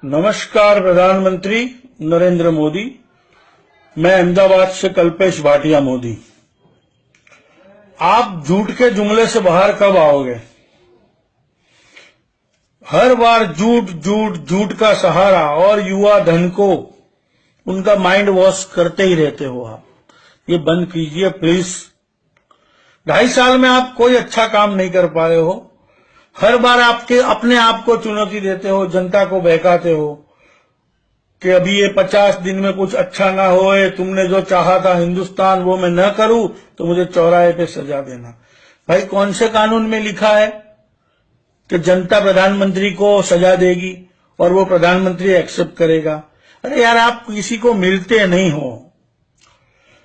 नमस्कार प्रधानमंत्री नरेंद्र मोदी। मैं अहमदाबाद से कल्पेश भाटिया मोदी। आप झूठ के जुमले से बाहर कब आओगे? हर बार झूठ झूठ झूठ का सहारा और युवा धन को उनका माइंड वॉश करते ही रहते हो आप। ये बंद कीजिए प्लीज। 2.5 साल में आप कोई अच्छा काम नहीं कर पाए हो। हर बार आपके अपने आप को चुनौती देते हो, जनता को बहकाते हो कि अभी ये 50 दिन में कुछ अच्छा ना होए, तुमने जो चाहा था हिंदुस्तान वो मैं न करूं तो मुझे चौराहे पे सजा देना। भाई कौन से कानून में लिखा है कि जनता प्रधानमंत्री को सजा देगी और वो प्रधानमंत्री एक्सेप्ट करेगा? अरे यार, आप किसी को मिलते नहीं हो।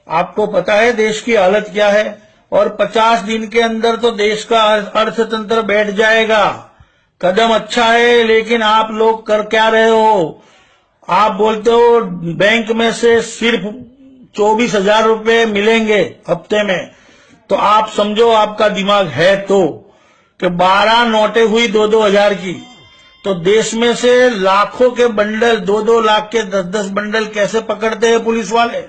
आपको पता है देश की हालत क्या है, और 50 दिन के अंदर तो देश का अर्थतंत्र बैठ जाएगा। कदम अच्छा है, लेकिन आप लोग कर क्या रहे हो? आप बोलते हो बैंक में से सिर्फ 24,000 रुपए मिलेंगे हफ्ते में, तो आप समझो आपका दिमाग है तो कि 12 नोटें हुई 2-2 हजार की, तो देश में से लाखों के बंडल, 2-2 लाख के 10-10 बंडल कैसे पकड़ते हैं पुलिस वाले?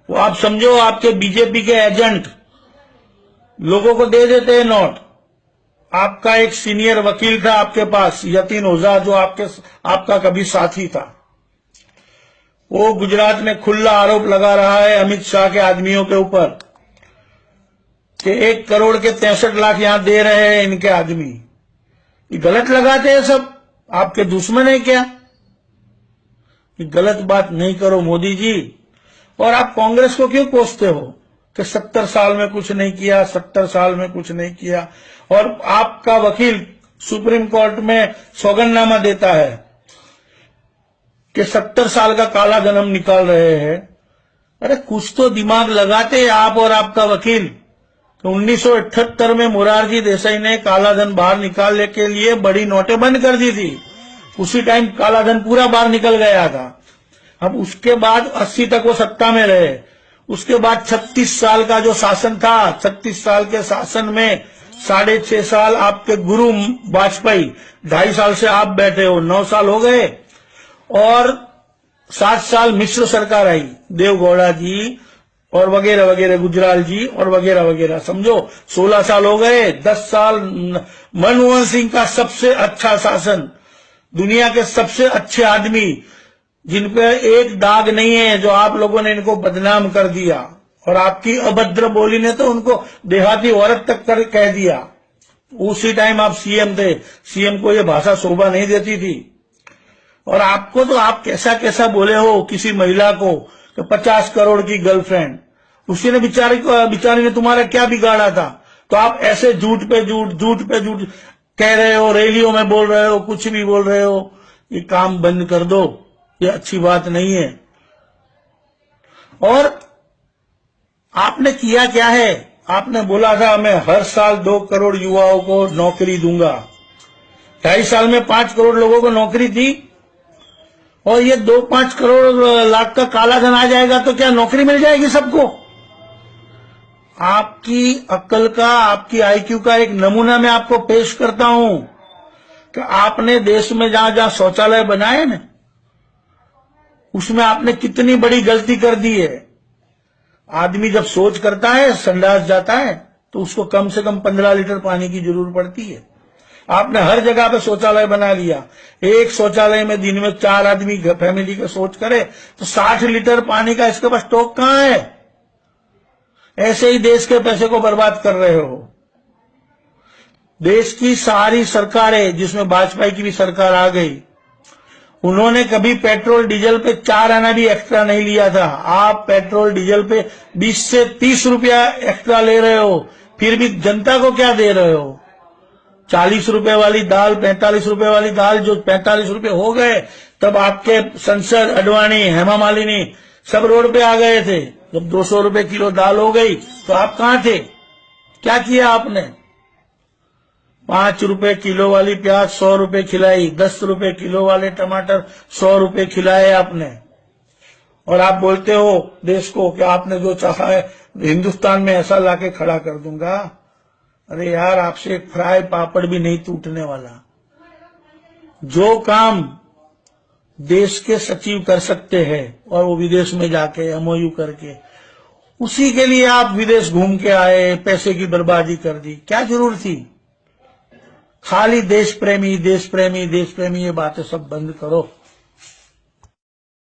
वो आप समझो आपके बीजेपी के एजेंट लोगों को दे देते हैं नोट। आपका एक सीनियर वकील था आपके पास, यतीन ओझा, जो आपका कभी साथी था। वो गुजरात में खुला आरोप लगा रहा है अमित शाह के आदमियों के ऊपर कि 1 करोड़ के 63 लाख यहां दे रहे हैं इनके आदमी। ये गलत लगाते हैं सब। आपके दुश्मन है क्या? ये गलत बात नहीं करो मोदी जी। और आप कांग्रेस को क्यों कोसते हो कि 70 साल में कुछ नहीं किया, 70 साल में कुछ नहीं किया? और आपका वकील सुप्रीम कोर्ट में सौगंधनामा देता है कि 70 साल का काला धन निकाल रहे हैं। अरे कुछ तो दिमाग लगाते आप और आपका वकील। तो 1978 में मोरारजी देसाई ने काला धन बाहर निकालने के लिए बड़ी नोटें बंद कर दी थी। उसी टाइम काला धन पूरा बाहर निकल गया था। अब उसके बाद 80 तक वो सत्ता में रहे। उसके बाद 36 साल का जो शासन था, 36 साल के शासन में 6.5 साल आपके गुरु वाजपेयी, 2.5 साल से आप बैठे हो, 9 साल हो गए। और 7 साल मिश्र सरकार आई, देवगौड़ा जी और वगैरह वगैरह, गुजराल जी और वगैरह वगैरह, समझो 16 साल हो गए। 10 साल मनमोहन सिंह का सबसे अच्छा शासन, दुनिया के सबसे अच्छे आदमी जिन पे एक दाग नहीं है, जो आप लोगों ने इनको बदनाम कर दिया। और आपकी अभद्र बोली ने तो उनको देहाती औरत तक कह दिया। उसी टाइम आप सीएम थे, सीएम को ये भाषा शोभा नहीं देती थी। और आपको तो आप कैसा कैसा बोले हो किसी महिला को कि 50 करोड़ की गर्लफ्रेंड, उसी ने बिचारी ने तुम्हारा क्या बिगाड़ा था? तो आप ऐसे झूठ पे झूठ, झूठ पे झूठ कह रहे हो, रैलियों में बोल रहे हो, कुछ भी बोल रहे हो। ये काम बंद कर दो, ये अच्छी बात नहीं है। और आपने किया क्या है? आपने बोला था मैं हर साल 2 करोड़ युवाओं को नौकरी दूंगा। 2.5 साल में 5 करोड़ लोगों को नौकरी दी, और ये 2-5 करोड़ लाख का काला धन आ जाएगा तो क्या नौकरी मिल जाएगी सबको? आपकी अक्ल का, आपकी आईक्यू का एक नमूना मैं आपको पेश करता हूं कि आपने देश में जहां जहां शौचालय बनाए ना, उसमें आपने कितनी बड़ी गलती कर दी है। आदमी जब शौच करता है, संडास जाता है, तो उसको कम से कम 15 लीटर पानी की जरूरत पड़ती है। आपने हर जगह पे शौचालय बना लिया। एक शौचालय में दिन में 4 आदमी फैमिली का शौच करे तो 60 लीटर पानी का इसके पास स्टॉक कहां है? ऐसे ही देश के पैसे को बर्बाद कर रहे हो। देश की सारी सरकारें, जिसमें वाजपेयी की भी सरकार आ गई, उन्होंने कभी पेट्रोल डीजल पे 4 आना भी एक्स्ट्रा नहीं लिया था। आप पेट्रोल डीजल पे 20 से 30 रुपया एक्स्ट्रा ले रहे हो, फिर भी जनता को क्या दे रहे हो? 40 रुपए वाली दाल, 45 रुपए वाली दाल, जो 45 रुपए हो गए, तब आपके संसद, अडवाणी, हेमा मालिनी सब रोड पे आ गए थे। जब 200 रुपए किलो दाल हो गई तो आप कहां थे? क्या किया आपने? 5 रुपए किलो वाली प्याज 100 रुपए खिलाई, 10 रुपए किलो वाले टमाटर 100 रुपए खिलाए आपने। और आप बोलते हो देश को कि आपने जो चाहा है हिंदुस्तान में ऐसा लाके खड़ा कर दूंगा। अरे यार, आपसे एक फ्राई पापड़ भी नहीं टूटने वाला। जो काम देश के सचिव कर सकते हैं और वो विदेश में जाके एमओयू करके, उसी के लिए आप विदेश घूम के आए, पैसे की बर्बादी कर दी, क्या जरूरत थी? खाली देश प्रेमी देश प्रेमी देश प्रेमी ये बातें सब बंद करो।